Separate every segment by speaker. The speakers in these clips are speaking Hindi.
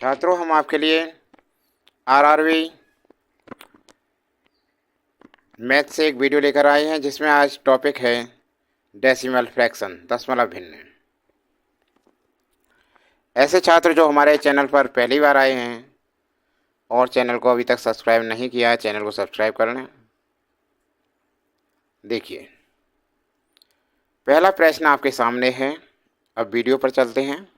Speaker 1: छात्रों, हम आपके लिए आरआरबी मैथ से एक वीडियो लेकर आए हैं जिसमें आज टॉपिक है डेसिमल फ्रैक्शन, दशमलव भिन्न। ऐसे छात्र जो हमारे चैनल पर पहली बार आए हैं और चैनल को अभी तक सब्सक्राइब नहीं किया है, चैनल को सब्सक्राइब कर लें। देखिए, पहला प्रश्न आपके सामने है। अब वीडियो पर चलते हैं।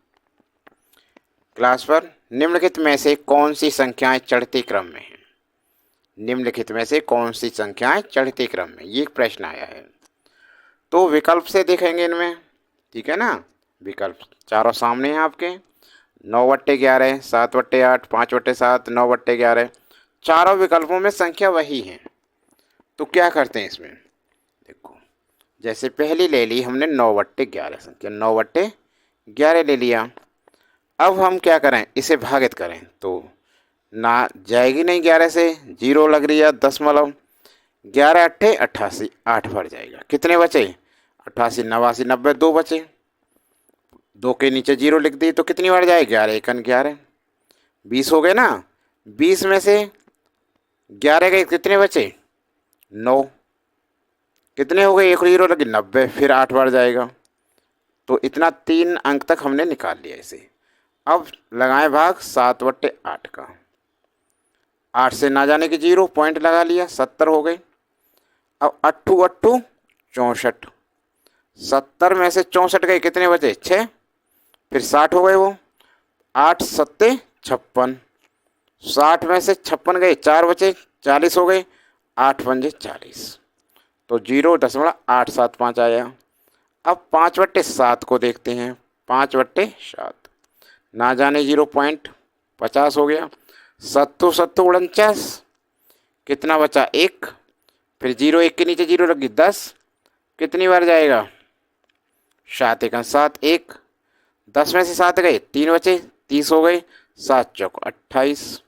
Speaker 1: क्लास पर निम्नलिखित में से कौन सी संख्याएं चढ़ते क्रम में हैं? निम्नलिखित में से कौन सी संख्याएं चढ़ते क्रम में, ये एक प्रश्न आया है। तो विकल्प से देखेंगे इनमें, ठीक है ना। विकल्प चारों सामने हैं आपके। 9/11, 7/8, 5/7, 9/11। चारों विकल्पों में संख्या वही है। तो क्या करते हैं इसमें, देखो, जैसे पहली ले ली हमने 9/11 संख्या, 9/11 ले लिया। अब हम क्या करें, इसे भागित करें तो ना जाएगी नहीं 11 से, 0 लग रही है, दशमलव। 11 अट्ठे 88, 8 बढ़ जाएगा। कितने बचे? 88, 89, 90, 2 बचे। 2 के नीचे 0 लिख दी तो कितनी बार जाए? 11 एकन 11, 20 हो गए ना। 20 में से 11 गए, कितने बचे? 9। कितने हो गए? 1 0 लगी, 90, फिर 8 बार जाएगा। तो इतना 3 अंक तक हमने निकाल लिया इसे। अब लगाएं भाग 7/8 का। 8 से ना जाने की 0, पॉइंट लगा लिया, 70 हो गए। अब 8 8 64, 70 में से 64 गए, कितने बचे? 6, फिर 60 हो गए वो। 8 7 56, 60 में से 56 गए, 4 बचे, 40 हो गए। 8 पंजे 40, तो 0.875 आया। अब 5/7 को देखते हैं। 5/7, ना जाने 0.50 हो गया। 7 7 49, कितना बचा? 1, फिर 0 1 के नीचे 0 लगी, 10, कितनी बार जाएगा? 7 1 7, 1, 10 में से 7 गए, 3 बचे, 30 हो गए। 7 चौक 28,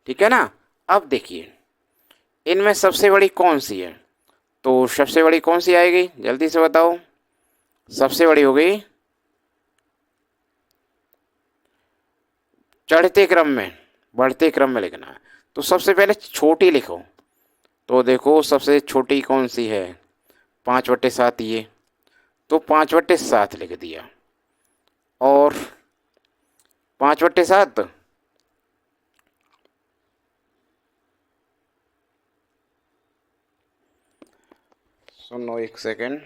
Speaker 1: ठीक है ना। अब देखिए, इनमें सबसे बड़ी कौन सी है? तो सबसे बड़ी कौन सी आएगी, जल्दी से बताओ। सबसे बड़ी हो गई चढ़ते क्रम में, बढ़ते क्रम में लिखना है। तो सबसे पहले छोटी लिखो। तो देखो, सबसे छोटी कौन सी है? 5/7 ये, तो 5/7 लिख दिया। और 5/7 सुनो एक सेकेंड।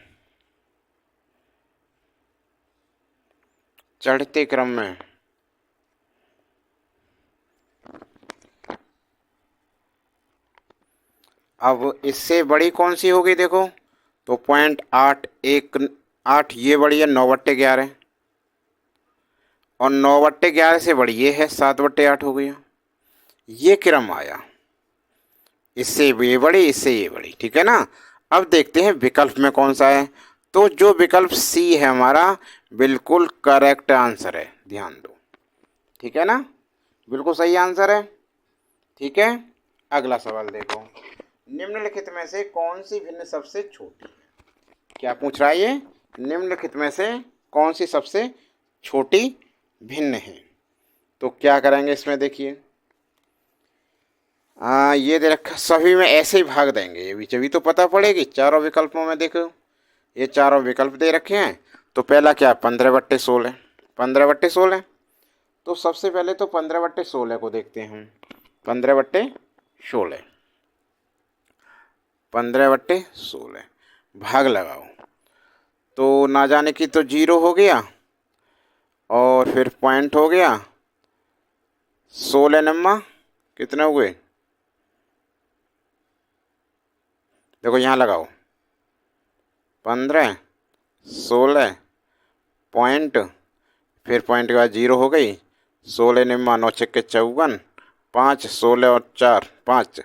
Speaker 1: चढ़ते क्रम में अब इससे बड़ी कौन सी होगी देखो, तो 0.818 ये बड़ी है 9/11, और 9/11 से बड़ी ये है 7/8 हो गया। ये क्रम आया, इससे ये बड़ी, इससे ये बड़ी, ठीक है ना। अब देखते हैं विकल्प में कौन सा है। तो जो विकल्प सी है हमारा, बिल्कुल करेक्ट आंसर है, ध्यान दो, ठीक है ना, बिल्कुल सही आंसर है। ठीक है, अगला सवाल देखो। निम्नलिखित में से कौन सी भिन्न सबसे छोटी है? क्या पूछ रहा है ये? निम्नलिखित में से कौन सी सबसे छोटी भिन्न है? तो क्या करेंगे इसमें, देखिए, ये दे रखा, सभी में ऐसे ही भाग देंगे। ये भी जभी तो पता पड़ेगी। चारों विकल्पों में देखो, ये चारों विकल्प दे रखे हैं। तो पहला क्या? 15/16, 15/16। तो सबसे पहले तो 15/16 को देखते हैं हम। 15/16, 15/16 भाग लगाओ। तो ना जाने की तो 0 हो गया, और फिर पॉइंट हो गया। 16 नम्मा कितने हुए? देखो यहाँ लगाओ, 15 16 पॉइंट, फिर पॉइंट के बाद 0 हो गई। 16 निम्मा 9 छक्के 54, 5 16 और 4 5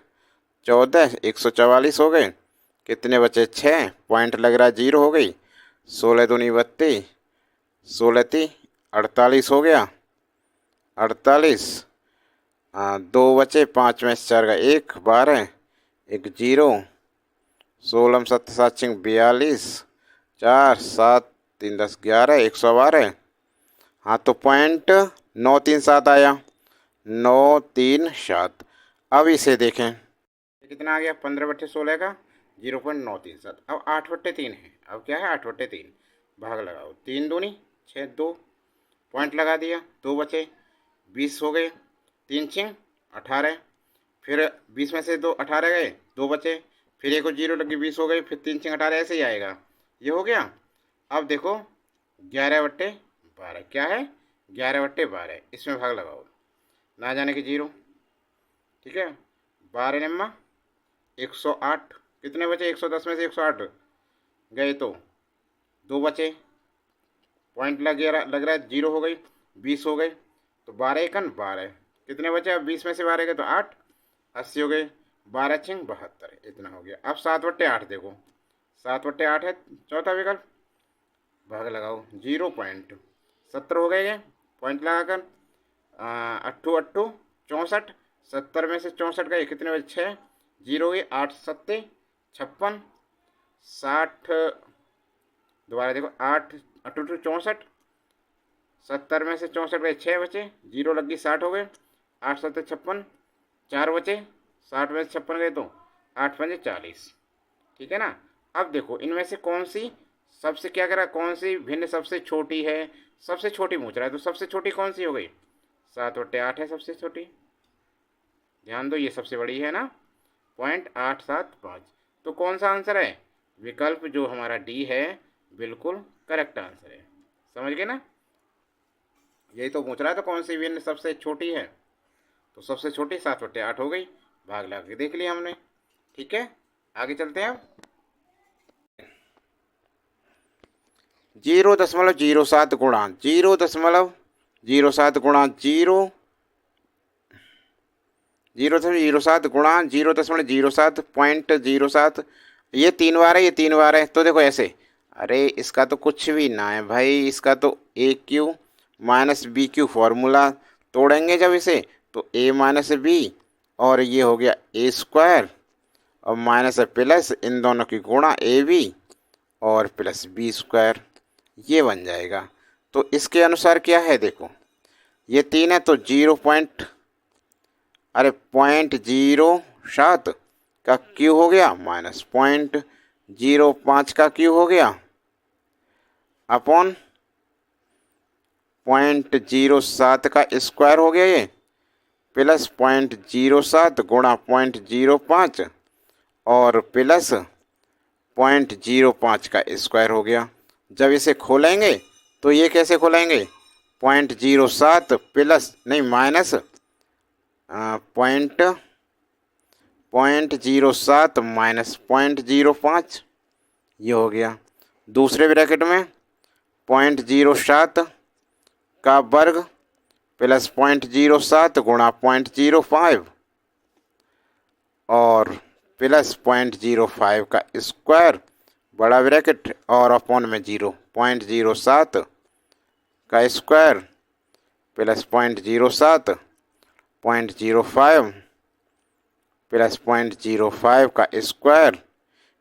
Speaker 1: 14, 144 हो गए। कितने बचे? 6, पॉइंट लग रहा है 0 हो गई। 16 दूनी 32, 16 ती 48 हो गया, 48। 2 बचे, 5 में से 4 का 1, 12, 1 0, 16 7 7 42, 4 7 3 10 11, 112। हाँ, तो पॉइंट 9 3 7 आया, 9 3 7। अब इसे देखें, ये कितना आ गया, 15/16 का 0.937। अब 8/3 है, अब क्या है 8/3, भाग लगाओ, 3 दूनी 6, 2 पॉइंट लगा दिया, 2 बचे, 20 हो गए, 3 6 18, फिर 20 में से 2 18 गए, 2 बचे, फिर एक को 0 लगी, 20 हो गई, फिर 3 6 18, ऐसे ही आएगा। ये हो गया। अब देखो 11/12 क्या है, 11/12, इसमें भाग लगाओ, ना जाने के 0, ठीक है। 12 नम्मा 108, कितने बचे, 110 में से 108 गए तो 2 बचे, पॉइंट लग रहा है, 0 हो गई, 20 हो गए, तो 12 एकन 12, कितने बचे, अब 20 में से 12 गए तो 8, 80 हो गए, 12 6 72, इतना हो गया। अब 7/8 देखो, 7/8 है चौथा विकल्प, भाग लगाओ, 0.70 हो गए, पॉइंट लगाकर, 8 8 64, 70 में से 64 गए, कितने बजे, 6, 0 गए, 8 7 56, 60, दोबारा देखो, 8 8 64, 70 में से 64 गए, 6 बचे, 0 लग गई, 60 हो गए, 8 7 56, 4 बचे, 60 में से 56 गए तो 8 5 40, ठीक है ना। अब देखो इनमें से कौन सी सबसे, क्या करा, कौन सी भिन्न सबसे छोटी है, सबसे छोटी पूछ रहा है, तो सबसे छोटी कौन सी हो गई, 7/8 है सबसे छोटी, ध्यान दो, ये सबसे बड़ी है ना, 0.875। तो कौन सा आंसर है, विकल्प जो हमारा डी है, बिल्कुल करेक्ट आंसर है। समझ गए ना, यही तो पूछ रहा है, तो कौन सी भिन्न सबसे छोटी है, तो सबसे छोटी 7/8 हो गई, भाग लगा के देख लिया हमने, ठीक है। आगे चलते हैं अब, 0.07 गुणा 0.07 गुणा 0.07 गुणा 0.07 ये 3 बार है, ये 3 बार है, तो देखो ऐसे, अरे इसका तो कुछ भी ना है भाई, इसका तो AQ माइनस BQ फॉर्मूला तोड़ेंगे जब इसे, तो A माइनस B, और ये हो गया A² और माइनस प्लस, इन दोनों की गुणा AB और प्लस B², ये बन जाएगा। तो इसके अनुसार क्या है देखो, ये 3 है तो 0.07 का क्यू हो गया, माइनस 0.05 का क्यू हो गया, अपॉन 0.07 का स्क्वायर हो गया ये, प्लस 0.07 गुणा 0.05 और प्लस 0.05 का स्क्वायर हो गया। जब इसे खोलेंगे तो ये कैसे खोलेंगे, 0.07 प्लस नहीं माइनस 0.07 माइनस 0.05, ये हो गया। दूसरे ब्रैकेट में 0.07 का वर्ग प्लस 0.07 गुणा 0.05 और प्लस 0.05 का स्क्वायर, बड़ा ब्रैकेट, और अपॉन में 0.07 का स्क्वायर प्लस 0.07 0.05 प्लस 0.05 का स्क्वायर,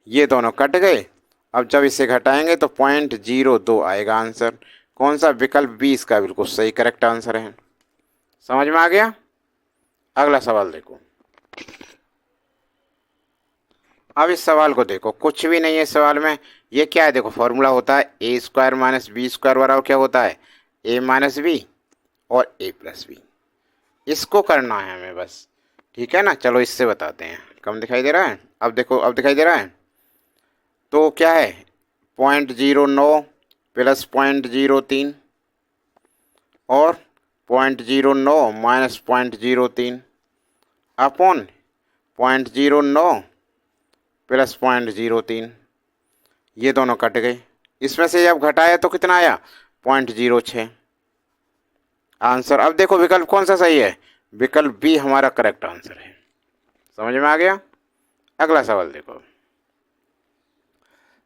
Speaker 1: ये दोनों कट गए। अब जब इसे घटाएंगे तो 0.02 आएगा आंसर। कौन सा, विकल्प 20 का बिल्कुल सही करेक्ट आंसर है। समझ में आ गया। अगला सवाल देखो, अब इस सवाल को देखो, कुछ भी नहीं है इस सवाल में। ये क्या है देखो, फॉर्मूला होता है A² माइनस B² बराबर क्या होता है, A माइनस B और A प्लस B। इसको करना है हमें बस, ठीक है ना। चलो इससे बताते हैं, कम दिखाई दे रहा है, अब देखो, अब दिखाई दे रहा है। तो क्या है, 0.09 प्लस 0.03 और 0.09 माइनस 0.03 अपॉन 0.09 प्लस 0.03, ये दोनों कट गए। इसमें से जब घटाया तो कितना आया, 0.06 आंसर। अब देखो विकल्प कौन सा सही है, विकल्प बी हमारा करेक्ट आंसर है। समझ में आ गया। अगला सवाल देखो,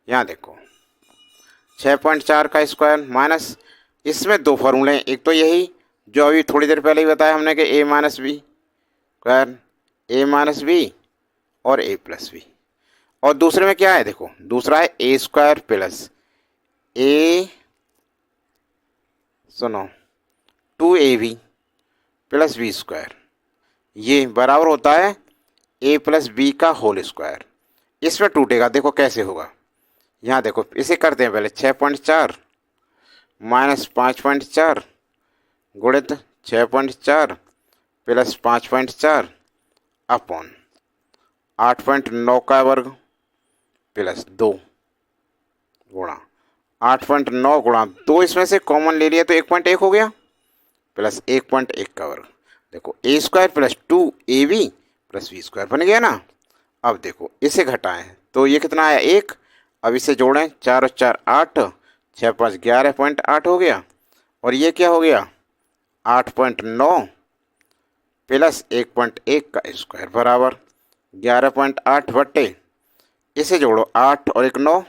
Speaker 1: यहाँ देखो 6.4 का स्क्वायर माइनस, इसमें दो फॉर्मूले हैं, एक तो यही जो अभी थोड़ी देर पहले ही बताया हमने कि A minus B square, A minus B और A प्लस बी, और दूसरे में क्या है देखो, दूसरा है A² प्लस A, सुनो 2ab प्लस बी स्क्वायर, ये बराबर होता है a प्लस बी का होल स्क्वायर। इसमें टूटेगा, देखो कैसे होगा। यहाँ देखो, इसे करते हैं पहले 6.4 माइनस 5.4 गुणित 6.4 प्लस 5.4 अपॉन 8.9 का वर्ग प्लस 2 गुणा 8.9 गुणा 2, इसमें से कॉमन ले लिया तो 1.1 हो गया प्लस 1.1 का वर्ग। देखो A square plus 2ab plus B square बन गया ना। अब देखो इसे घटाएं तो ये कितना आया 1। अब इसे जोड़ें, 4 और 4 8, 6 5 11.8 हो गया। और ये क्या हो गया 8.9 प्लस 1.1 का स्क्वायर बराबर 11.8 बट्टे, इसे जोड़ो 8 और 1 9,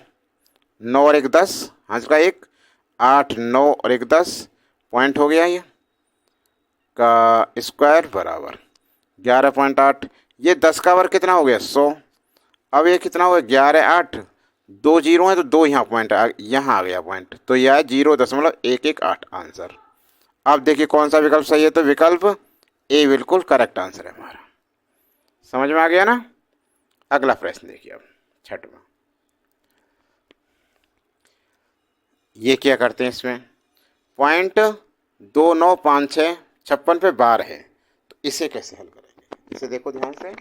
Speaker 1: 9 और 1 10, हाथ का 1, 8 9 और 1 10 पॉइंट हो गया ये का स्क्वायर बराबर 11.8। ये 10 का वर्ग कितना हो गया 100। अब ये कितना हो गया 11 8, 2 जीरो है तो 2 यहाँ पॉइंट यहाँ आ गया पॉइंट, तो यह है 0.118 आंसर। अब देखिए कौन सा विकल्प सही है, तो विकल्प ए बिल्कुल करेक्ट आंसर है हमारा। समझ में आ गया ना। अगला प्रश्न देखिए अब 6वां। ये क्या करते हैं, इसमें पॉइंट 2956 56 पे बार है, तो इसे कैसे हल करेंगे। इसे देखो ध्यान से,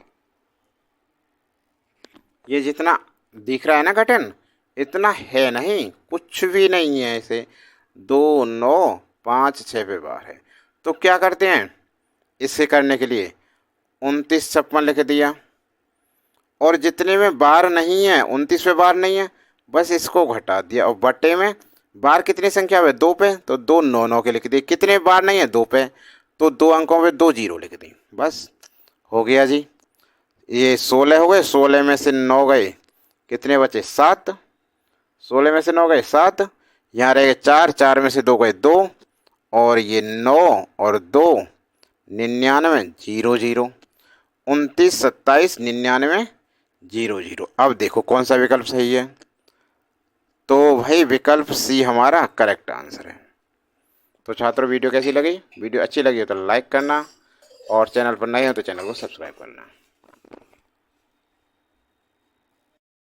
Speaker 1: ये जितना दिख रहा है ना घटन, इतना है नहीं, कुछ भी नहीं है। इसे 2956 पे बार है, तो क्या करते हैं, इसे करने के लिए 2956 लिख दिया, और जितने में बार नहीं है 29 पे बार नहीं है, बस इसको घटा दिया, और बट्टे में बार कितनी संख्या में 2 पे, तो 2 9 9 के लिख दिए। कितने बार नहीं है 2 पे, तो 2 अंकों पे 2 जीरो लिख दी, बस हो गया जी। ये 16 हो गए, 16 में से 9 गए, कितने बचे 7, 16 में से 9 गए 7, यहाँ रह गए 4, 4 में से 2 गए 2, और ये 9 और 2 99 0 0, 29 27 99 0 0। अब देखो कौन सा विकल्प सही है, तो भाई विकल्प सी हमारा करेक्ट आंसर है। तो छात्रों वीडियो कैसी लगी, वीडियो अच्छी लगी हो तो लाइक करना, और चैनल पर नए हो तो चैनल को सब्सक्राइब करना।